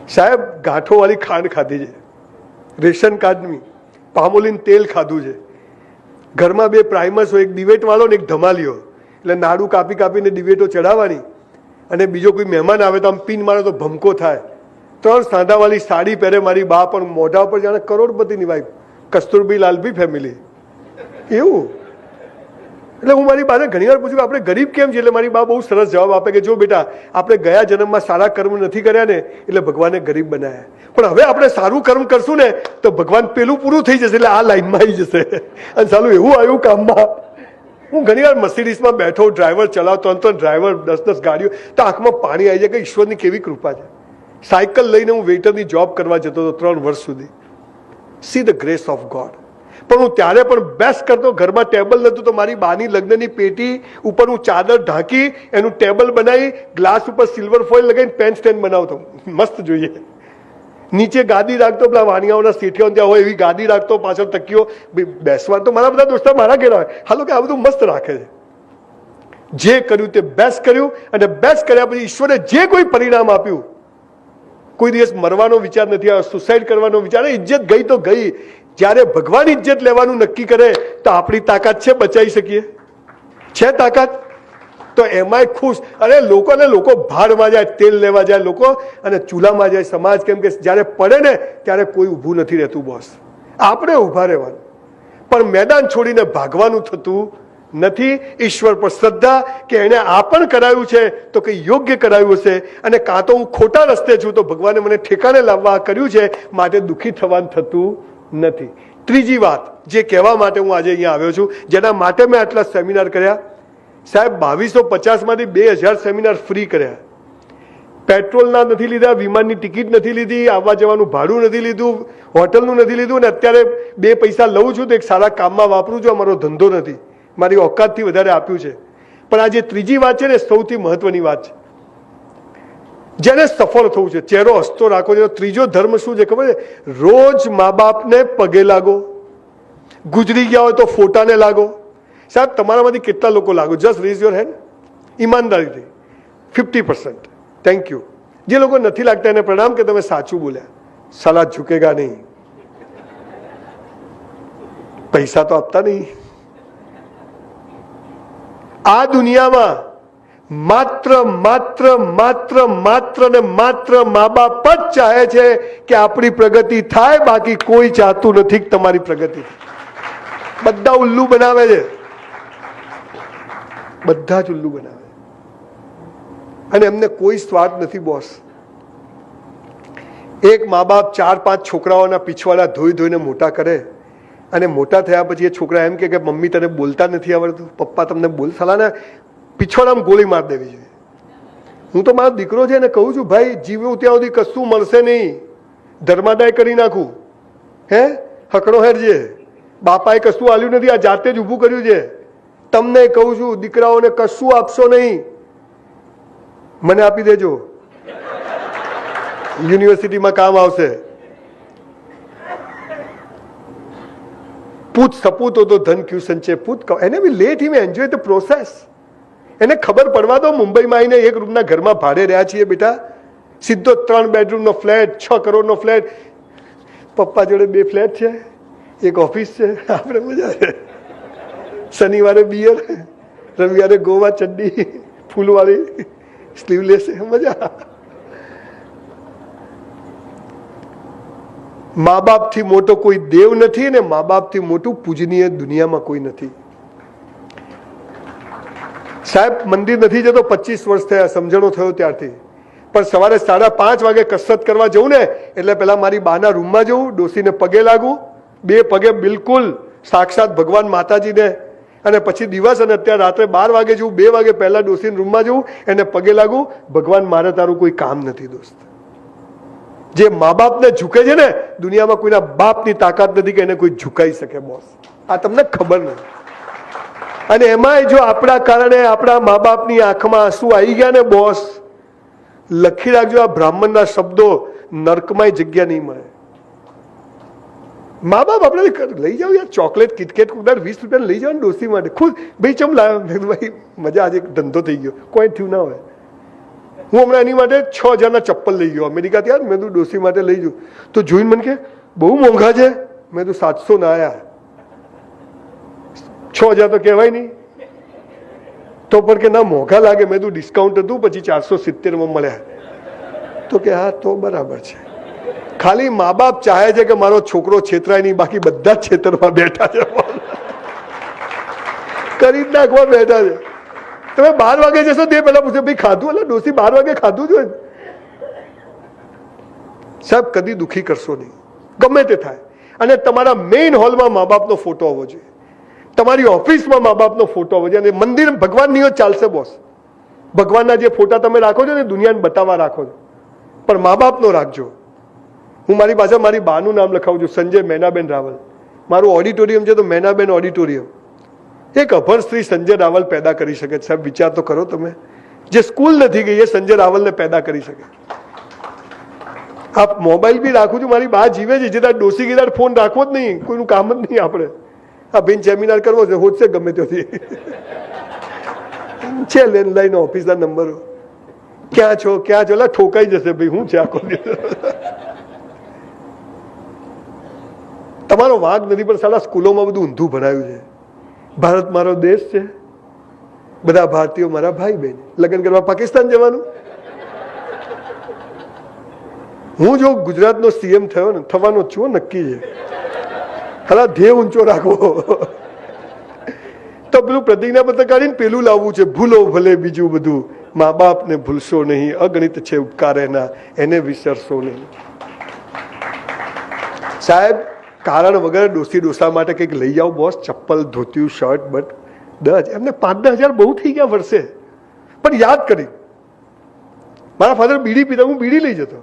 સાહેબ ગાંઠોવાળી ખાંડ ખાધી છે, રેશન કાર્ડની, પામોલીન તેલ ખાધું છે, ઘરમાં બે પ્રાઇમર્સ હોય, એક ડિબેટવાળો ને એક ધમાલિયો, એટલે નાડું કાપી કાપીને ડિબેટો ચડાવવાની, અને બીજો કોઈ મહેમાન આવે તો આમ પીન મારે તો ભમકો થાય. 3 સાંધાવાળી સાડી પહેરે મારી બા, પણ મોઢા પર જાણે કરોડપતિની વાઈફ, કસ્તુરબી લાલભી ફેમિલી એવું. એટલે હું મારી બાને ઘણી વાર પૂછું આપણે ગરીબ કેમ છે, એટલે મારી બા બહુ સરસ જવાબ આપે કે જો બેટા, આપણે ગયા જન્મમાં સારા કર્મ નથી કર્યા ને એટલે ભગવાને ગરીબ બનાવ્યા, પણ હવે આપણે સારું કર્મ કરશું ને તો ભગવાન પેલું પૂરું થઈ જશે, એટલે આ લાઈનમાં આવી જશે. અને સાલું એવું આવ્યું કામમાં. હું ઘણી વાર મર્સિડીઝમાં બેઠો, ડ્રાઈવર ચલાવતો, તો ડ્રાઈવર 10 ગાડીઓ, તો આંખમાં પાણી આવી જાય કે ઈશ્વરની કેવી કૃપા છે. સાયકલ લઈને હું વેઇટરની જોબ કરવા જતો હતો 3 વર્ષ સુધી. See the grace of God. પણ હું ત્યારે પણ બેસ્ટ કરતો. ઘરમાં ટેબલ નહોતું તો મારી બાની લગ્નની પેટી ઉપર હું ચાદર ઢાંકી એનું ટેબલ બનાવી, ગ્લાસ ઉપર સિલ્વર ફોઇલ લગાવીને પેન સ્ટેન્ડ બનાવતો, મસ્ત જોઈએ. નીચે ગાદી રાખતો, પેલા વાણિયાઓના શેઠિયાઓ ત્યાં હોય એવી ગાદી રાખતો, પાછળ તકીઓ બેસવા. તો મારા બધા દોસ્તો મારા ઘેર આવે, હાલો કે આ બધું મસ્ત રાખે છે. જે કર્યું તે બેસ્ટ કર્યું, અને બેસ્ટ કર્યા પછી ઈશ્વરે જે કોઈ પરિણામ આપ્યું, કોઈ દિવસ મરવાનો વિચાર નથી આવ્યો, સુસાઇડ કરવાનો વિચાર. ઇજ્જત ગઈ તો ગઈ. જ્યારે ભગવાન ઇજ્જત લેવાનું નક્કી કરે તો આપણી તાકાત છે બચાવી શકીએ? છે તાકાત? તો એમાંય ખુશ. અરે લોકો ભાડમાં જાય, તેલ લેવા જાય લોકો, અને ચૂલામાં જાય સમાજ. કેમ કે જ્યારે પડે ને ત્યારે કોઈ ઊભું નથી રહેતું બોસ, આપણે ઊભા રહેવાનું. પણ મેદાન છોડીને ભાગવાનું થતું નથી. ઈશ્વર પર શ્રદ્ધા કે એને આ પણ કરાયું છે તો કંઈ યોગ્ય કરાયું હશે, અને કાં તો હું ખોટા રસ્તે છું તો ભગવાને મને ઠેકાણે લાવવા કર્યું છે, માટે દુઃખી થવાનું થતું નથી. ત્રીજી વાત જે કહેવા માટે હું આજે અહીંયા આવ્યો છું, જેના માટે મેં આટલા સેમિનાર કર્યા. સાહેબ 2250 માંથી 2000 સેમિનાર ફ્રી કર્યા. પેટ્રોલના નથી લીધા, વિમાનની ટિકિટ નથી લીધી, આવવા જવાનું ભાડું નથી લીધું, હોટલનું નથી લીધું, અને અત્યારે 2 પૈસા લઉં છું તો એક સારા કામમાં વાપરું છું. અમારો ધંધો નથી, મારી ઓકાતથી વધારે આપ્યું છે. પણ આ જે ત્રીજી વાત છે ને, સૌથી મહત્વની વાત છે. જેને સફળ થવું છે, ચહેરો હસતો રાખો છે. ત્રીજો ધર્મ શું છે ખબર છે? રોજ મા બાપને પગે લાગો, ગુજરી ગયા હોય તો ફોટાને લાગો. સાહેબ તમારામાંથી કેટલા લોકો લાગો? Just raise your hand. ઈમાનદારીથી 50%. Thank you. જે લોકો નથી લાગતા એને પ્રણામ કે તમે સાચું બોલ્યા. સલાહ ઝુકેગા નહીં. પૈસા તો આપતા નહીં. આ દુનિયામાં માત્ર ને માત્ર મા બાપ જ ચાહે છે કે આપણી પ્રગતિ થાય, બાકી કોઈ ચાહતું નથી કે તમારી પ્રગતિ. બધા ઉલ્લુ બનાવે છે, બધા જ ઉલ્લુ બનાવે, અને એમને કોઈ સ્વાદ નથી બોસ. એક મા બાપ 4-5 છોકરાઓના પીછવાડા ધોઈને મોટા કરે, અને મોટા થયા પછી એ છોકરા એમ કે મમ્મી તને બોલતા નથી આવડતું, પપ્પા તમને બોલતા, પીછોડામાં ગોળી મારી દેવી જોઈએ. હું તો મારો દીકરો છે ને કહું છું, ભાઈ જીવ્યું ત્યાં સુધી કશું મળશે નહીં, ધર્માદાય કરી નાખું. હકડો હેરજે, બાપાએ કશું આલ્યું નથી, આ જાતે જ ઊભું કર્યું છે. તમને કહું છું, દીકરાઓને કશું આપશો નહીં, મને આપી દેજો, યુનિવર્સિટીમાં કામ આવશે. પૂછ સપૂત હો તો ધન ક્યુ સંચય પૂત. એને બી let him enjoy the process. એને ખબર પડવા દો. મુંબઈમાં આવીને 1 રૂમના ઘરમાં ભાડે રહ્યા છીએ બેટા, સીધો 3 બેડરૂમનો ફ્લેટ, 6 કરોડનો ફ્લેટ. પપ્પા જોડે 2 ફ્લેટ છે, એક ઓફિસ છે, આપણે મજા છે. શનિવારે બિયર, રવિવારે ગોવા ચડ્ડી ફૂલવાળી સ્લીવલેસ, મજા. મા બાપથી મોટો કોઈ દેવ નથી, ને મા બાપથી મોટું પૂજનીય દુનિયામાં કોઈ નથી. સાહેબ મંદિર નથી જતો, 25 વર્ષ થયા, સમજણો થયો ત્યારથી. પણ સવારે 5:30 વાગે કસરત કરવા જવું ને એટલે પેલા મારી બાના રૂમમાં જવું, ડોસીને પગે લાગવું, 2 પગે બિલકુલ સાક્ષાત ભગવાન માતાજીને, અને પછી દિવસ, અને અત્યારે રાત્રે 12 વાગે જવું, 2 વાગે પહેલા ડોસીને રૂમમાં જવું, એને પગે લાગવું, ભગવાન મારે તારું કોઈ કામ નથી દોસ્ત. જે મા બાપને ઝૂકે છે ને, દુનિયામાં કોઈના બાપની તાકાત નથી કે એને કોઈ ઝુકાઈ શકે બોસ. આ તમને ખબર નથી. અને એમાંય જો આપણા કારણે આપણા મા બાપની આંખમાં આંસુ આવી ગયા ને બોસ, લખી રાખજો આ બ્રાહ્મણના શબ્દો, નર્કમાં જગ્યા નહીં મળે. મા બાપ આપણે લઈ જાઓ યાર, ચોકલેટ કિટકેટ 20 રૂપિયા લઈ જાઓ ને ડોસી માટે, ખુદ ભાઈ ચમ લાવ્યો, ભાઈ મજા, આજે ધંધો થઈ ગયો, કોઈ થયું ના હોય. હું હમણાં એની માટે 6,000ના ચપ્પલ લઈ ગયો અમેરિકાથી. યાર મેં તું ડોસી માટે લઈ ગયું તો જોઈને મને કે બહુ મોંઘા છે. મેં તું 700 ના આયા, 6,000 તો કહેવાય નહીં. તો પણ કે ના મોંઘા લાગે. મેં તું ડિસ્કાઉન્ટ હતું પછી 470માં મળ્યા. તો કે હા તો બરાબર છે. ખાલી મા બાપ ચાહે છે કે મારો છોકરો છેતરાય નહીં, બાકી બધા જ છેતરમાં બેઠા છે, કરી નાખવા બેઠા છે. તમે 12 વાગે જશો તે પેલા પૂછે ભાઈ ખાધું? એટલે ડોસી 12 વાગે ખાધું જોઈએ. સાહેબ કદી દુઃખી કરશો નહીં, ગમે તે થાય. અને તમારા મેઇન હોલમાં મા બાપનો ફોટો હોવો જોઈએ, તમારી ઓફિસમાં મા બાપનો ફોટો હોવો જોઈએ. અને મંદિર ભગવાનની હોય ચાલશે બોસ. ભગવાનના જે ફોટા તમે રાખો છો ને દુનિયાને બતાવવા રાખો છો, પણ મા બાપનો રાખજો. હું મારી પાછળ મારી બાનું નામ લખાવું છું, સંજય મેનાબેન રાવલ. મારું ઓડિટોરિયમ છે તો મેનાબેન ઓડિટોરિયમ. એક અભણ સ્ત્રી સંજય રાવલ પેદા કરી શકે. સાહેબ વિચાર તો કરો તમે, જે સ્કૂલ નથી ગઈ એ સંજય રાવલને પેદા કરી શકે. આપ મોબાઈલ બી રાખું છું, મારી બા જીવે છે, જેતા ડોસી ગીદાર ફોન રાખવો જ નહીં, કોઈનું કામ જ નહીં. આપણે આ બેન સેમિનાર કરવો છે હોશે ગમે ત્યાંથી છે લેન્ડલાઈન ઓફિસના નંબરો. ક્યાં છો ક્યાં છો? ઠોકાઈ જશે ભાઈ. હું છે આખો તમારો વાંક નથી, પણ સાલા સ્કૂલોમાં બધું ઊંધું ભણાયું છે. ભારત મારો દેશ છે, બધા ભારતીયો મારા ભાઈ બહેન. લગ્ન કરવા પાકિસ્તાન જવાનું? હું જો ગુજરાતનો સીએમ થયો ને, થવાનો જ છું નક્કી છે. હાલા ધ્યેય ઊંચો રાખવો. તો પેલું પ્રતિજ્ઞાપત્ર કાઢીને પેલું લાવવું છે, ભૂલો ભલે બીજું બધું, મા બાપને ભૂલશો નહીં, અગણિત છે ઉપકાર એના, એને વિસરશો નહીં. સાહેબ કારણ વગર ડોસી ડોસા માટે કંઈક લઈ જાઓ બોસ, ચપ્પલ ધોતિયું શર્ટ બટ 10 એમને 5,000 બહુ થઈ ગયા વર્ષે. પણ યાદ કરી, મારા ફાધર બીડી પીતા, હું બીડી લઈ જતો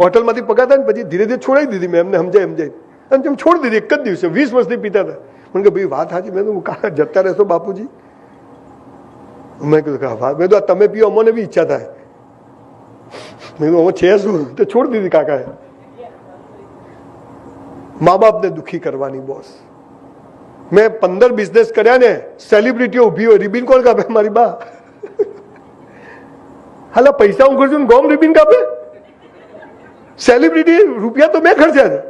હોટલમાંથી પગાતા ને પછી ધીરે ધીરે છોડાવી દીધી મેં એમને સમજાય અને તેમ છોડી દીધી. એક જ દિવસે 20 વર્ષથી પીતા હતા. મને કે ભાઈ વાત સાચી. મેં તો કાકા જતા રહેશો બાપુજી? મેં કીધું હા. મેં તો તમે પીઓ અમને બી ઈચ્છા થાય. મેં કીધું અમે છે શું, તો છોડી દીધી કાકાએ. મા બાપને દુઃખી કરવાની બોસ. મેં 15 બિઝનેસ કર્યા ને, સેલિબ્રિટીઓ ઉભી હોય, રિબિન કોણ કાપે? મારી બા. હાલા પૈસા હું ખર્ચું ગોમ રિબિન કાપે? સેલિબ્રિટી રૂપિયા તો મેં ખર્ચ્યા છે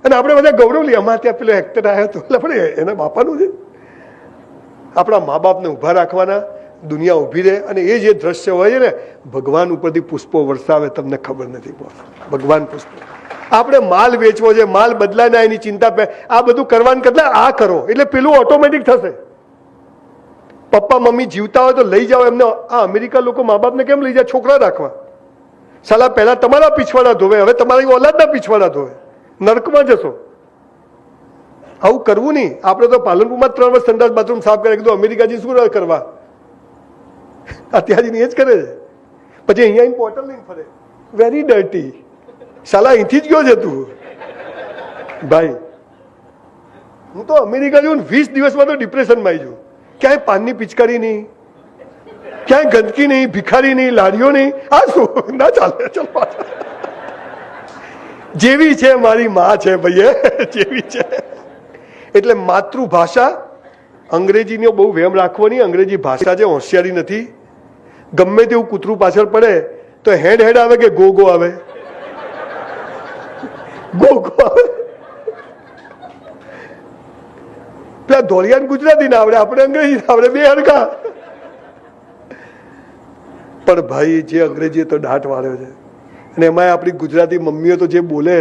અને આપણે બધા ગૌરવ લઈએ. અમારે ત્યાં પેલો એક્ટર આવ્યો હતો, એટલે પણ એના બાપાનું છે. આપણા મા બાપને ઊભા રાખવાના, દુનિયા ઊભી રહે. અને એ જે દ્રશ્ય હોય છે ને, ભગવાન ઉપરથી પુષ્પો વરસાવે, તમને ખબર નથી બોસ. ભગવાન પુષ્પો. આપણે માલ વેચવો છે, માલ બદલાય ના એની ચિંતા. આ બધું કરવાનું કરતા આ કરો એટલે પેલું ઓટોમેટિક થશે. પપ્પા મમ્મી જીવતા હોય તો લઈ જાઓ એમને. આ અમેરિકા લોકો મા બાપને કેમ લઈ જાય? છોકરા રાખવા. સાલા પહેલા તમારા પીછવાડા ધોવે, હવે તમારી ઓલાદના પીછવાડા ધોવે. નરકમાં જશો. આવું કરવું નહીં. આપણે તો પાલનપુરમાં 3 વર્ષ સંડાસ બાથરૂમ સાફ કરે, કીધું અમેરિકાજી શું કરવા? અત્યારજી એ જ કરે છે. પછી અહીંયા બોટલ લઈને ફરે, વેરી ડર્ટી. સાલા અહીંથી જ ગયો છે તું ભાઈ. હું તો અમેરિકા જઉં 20 દિવસમાં તો ડિપ્રેશનમાં આવી જાઉં. ક્યાંય પાનની પિચકારી નહીં, ક્યાંય ગંદકી નહીં, ભિખારી નહીં, લારીઓ નહીં. આ શું ના ચાલે? ચલ પાછા. જેવી છે મારી માં છે ભાઈ, જેવી છે. એટલે માતૃભાષા, અંગ્રેજીનો બહુ વહેમ રાખવો નહીં. અંગ્રેજી ભાષા જે હોશિયારી નથી. ગમે તેવું કૂતરું પાછળ પડે તો હેડ હેડ આવે કે ગો ગો આવે? ગો ગો આવે. પેલા ધોળિયાને ગુજરાતી ના આવડે, આપણે અંગ્રેજી ના આવડે, બે હરખા. પણ ભાઈ જે અંગ્રેજી તો દાટ વાળ્યો છે. અને એમાં આપણી ગુજરાતી મમ્મીઓ તો જે બોલે,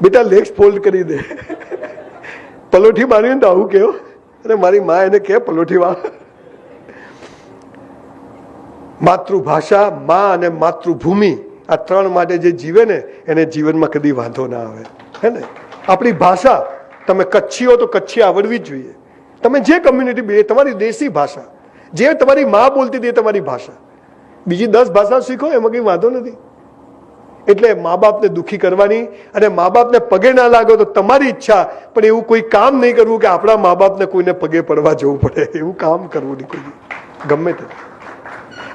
બેટા લેગ્સ ફોલ્ડ કરી દે, પલોઠી મારી ને તો આવું કેવો. અને મારી મા એને કે પલોઠી વાળા. માતૃભાષા, મા અને માતૃભૂમિ, આ 3 માટે જે જીવે ને એને જીવનમાં કદી વાંધો ના આવે. હે ને? આપણી ભાષા, તમે કચ્છી હો તો કચ્છી આવડવી જ જોઈએ. તમે જે કમ્યુનિટી, તમારી દેશી ભાષા, જે તમારી મા બોલતી હતી એ તમારી ભાષા. બીજી 10 ભાષા શીખો, એમાં કંઈ વાંધો નથી. એટલે મા બાપને દુઃખી કરવાની અને મા બાપને પગે ના લાગો તો તમારી ઈચ્છા, પણ એવું કોઈ કામ નહીં કરવું કે આપણા મા બાપને કોઈને પગે પડવા જવું પડે. એવું કામ કરવું નહીં કોઈ, ગમે તે.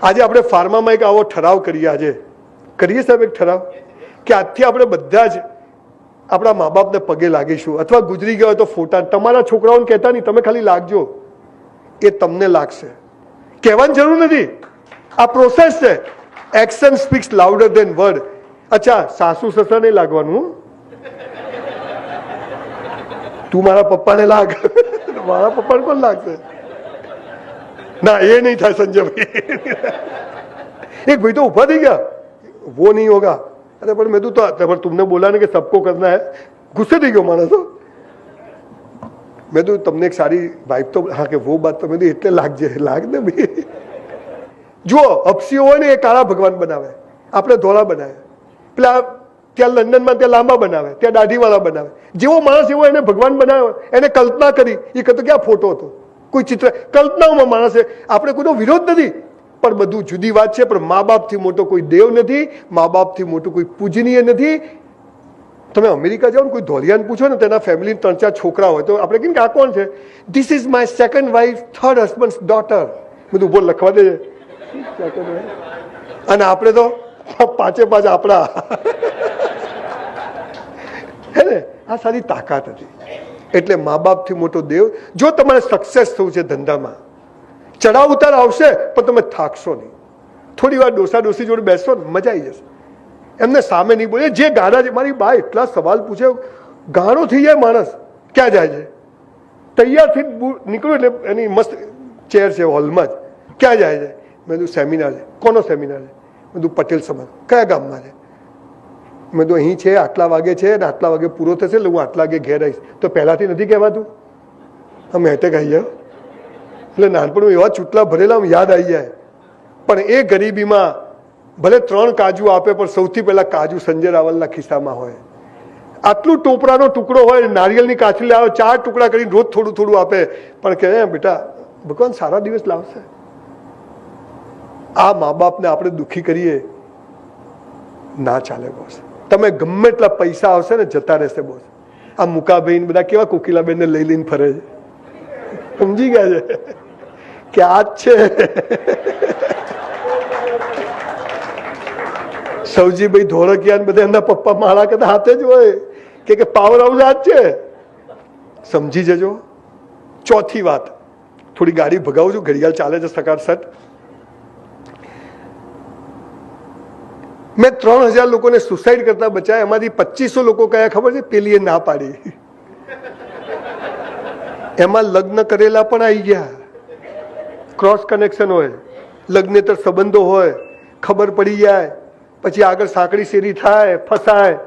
આજે આપણે ફાર્મામાં એક આવો ઠરાવ કરીએ. આજે કરીએ સાહેબ એક ઠરાવ કે આજથી આપણે બધા જ આપણા મા બાપને પગે લાગીશું. અથવા ગુજરી ગયા હોય તો ફોટા તમારા છોકરાઓને કહેતા નહીં, તમે ખાલી લાગજો. એ તમને લાગશે. કહેવાની જરૂર નથી, આ પ્રોસેસ છે. Action speaks louder than word. અચ્છા, સાસુ સસરા નહીં લાગવાનું, તું મારા પપ્પાને લાગ, મારા પપ્પાને કોણ લાગશે? ના, એ નહીં થાય સંજયભાઈ. એક ભાઈ તો ઉભા થઈ ગયા, वो नहीं होगा. अरे पर मैं तो पर तुमने बोला ना कि सबको करना है. गुस्से થઈ ગયો માણસ. મેં તો તમને એક સારી વાઇફ તો હા કે वो बात तो મેં એટલે લાગજે, લાગ ને ભાઈ. જુઓ, હપસીઓ હોય ને એ કાળા ભગવાન બનાવે, આપણે ધોળા બનાવે. પેલા ત્યાં લંડનમાં ત્યાં લાંબા બનાવે, ત્યાં દાઢીવાળા બનાવે. જેવો માણસ એવો એને ભગવાન બનાવ્યો. એને કલ્પના કરી, એ કહેતો ક્યાં ફોટો હતો, કોઈ ચિત્ર, કલ્પનાઓમાં માણસે. આપણે કોઈનો વિરોધ નથી, પણ બધું જુદી વાત છે. પણ મા બાપથી મોટો કોઈ દેવ નથી, મા બાપથી મોટું કોઈ પૂજનીય નથી. તમે અમેરિકા જાઓ ને કોઈ ધોલિયાને પૂછો ને તેના ફેમિલી 3-4 છોકરા હોય તો આપણે કહીએ કે આ કોણ છે? This is my second wife, third husband daughter. બધું બોલ લખવા દે. અને આપણે તો 5 આપણા. હે ને? આ સારી તાકાત હતી. એટલે મા બાપથી મોટો દેવ. જો તમારે સક્સેસ થવું છે ધંધામાં, ચડાવ ઉતાર આવશે પણ તમે થાકશો નહીં. થોડી વાર ડોસા જોડે બેસશો ને મજા આવી જશે. એમને સામે નહીં બોલે. જે ગાડા છે, મારી બા એટલા સવાલ પૂછે, ગાળો થઈ જાય માણસ. ક્યાં જાય છે? તૈયારથી નીકળ્યું એટલે એની મસ્ત ચેર છે હોલમાં જ. ક્યાં જાય છે? મેં કીધું સેમિનાર છે. કોનો સેમિનાર છે? મેં કીધું પટેલ સમાજ. કયા ગામમાં છે? મેં કીધું અહીં છે, આટલા વાગે છે અને આટલા વાગે પૂરો થશે એટલે હું આટલા વાગે ઘેર આવીશ. તો પહેલાંથી નથી કહેવાતું? અમે એટેક આવી જાય. એટલે નાનપણમાં એવા ચૂંટલા ભરેલા યાદ આવી જાય. પણ એ ગરીબીમાં ભલે 3 કાજુ આપે, પણ સૌથી પહેલા કાજુ સંજય રાવલના ખિસ્સામાં હોય. આટલું ટોપરાનો ટુકડો હોય, નારિયેળની કાચલી લાવે, 4 ટુકડા કરીને રોજ થોડું થોડું આપે, પણ કહે બેટા ભગવાન સારા દિવસ લાવશે. આ મા બાપને આપણે દુઃખી કરીએ ના ચાલે બોસ. તમે ગમે એટલા પૈસા આવશે ને જતા રહેશે બોસ. આ મુકાબેન બધા કેવા કોકિલાબેનને લઈ લઈને ફરે છે, સમજી ગયા છે કે આ જ છે. સૌજીભાઈ ધોળકિયા બધા એમના પપ્પા માળા કદાચ હાથે જ હોય કે પાવર હાઉસ આ જ છે. સમજી જજો. ચોથી વાત, થોડી ગાડી ભગાવું છું, ઘડિયાળ ચાલે છે સકારસટ. મેં 3000 લોકોને સુસાઇડ કરતા બચાયા. એમાંથી 2500 લોકો કયા ખબર છે? પેલીએ ના પાડી. એમાં લગ્ન કરેલા પણ આવી ગયા. ક્રોસ કનેક્શન હોય, લગ્નેતર સંબંધો હોય, ખબર પડી જાય, પછી આગળ સાંકડી શેરી થાય, ફસાય.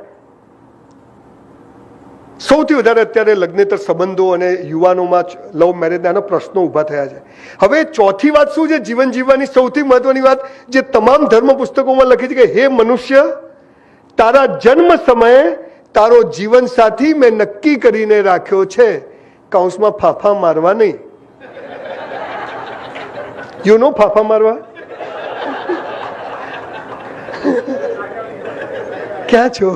સૌથી વધારે અત્યારે લગ્નેતર સંબંધો અને યુવાનોમાં લવ મેરેજના પ્રશ્નો ઊભા થયા છે. હવે ચોથી વાત શું છે જીવન જીવવાની સૌથી મહત્વની વાત, જે તમામ ધર્મ પુસ્તકોમાં લખી છે કે હે મનુષ્ય, તારા જન્મ સમયે તારો જીવન સાથી મેં નક્કી કરીને રાખ્યો છે. કૌંસમાં ફાફા મારવા નહીં. યુ નો ફાફા મારવા? ક્યાં છો?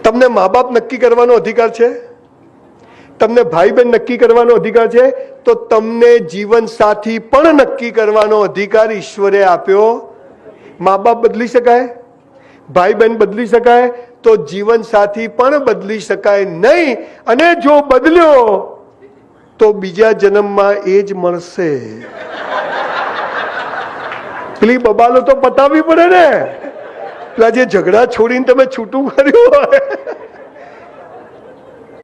તમને મા બાપ નક્કી કરવાનો અધિકાર છે, તમને ભાઈ બહેન નક્કી કરવાનો અધિકાર છે, તો તમને જીવન સાથી પણ નક્કી કરવાનો અધિકાર ઈશ્વરે આપ્યો. મા બાપ બદલી શકાય, ભાઈ બહેન બદલી શકાય, તો જીવન સાથી પણ બદલી શકાય નહીં. અને જો બદલ્યો તો બીજા જન્મમાં એ જ મળશે. પેલી બબાલો તો પતાવવી પડે ને. પેલા જે ઝઘડા છોડીને તમે છૂટું કર્યું હોય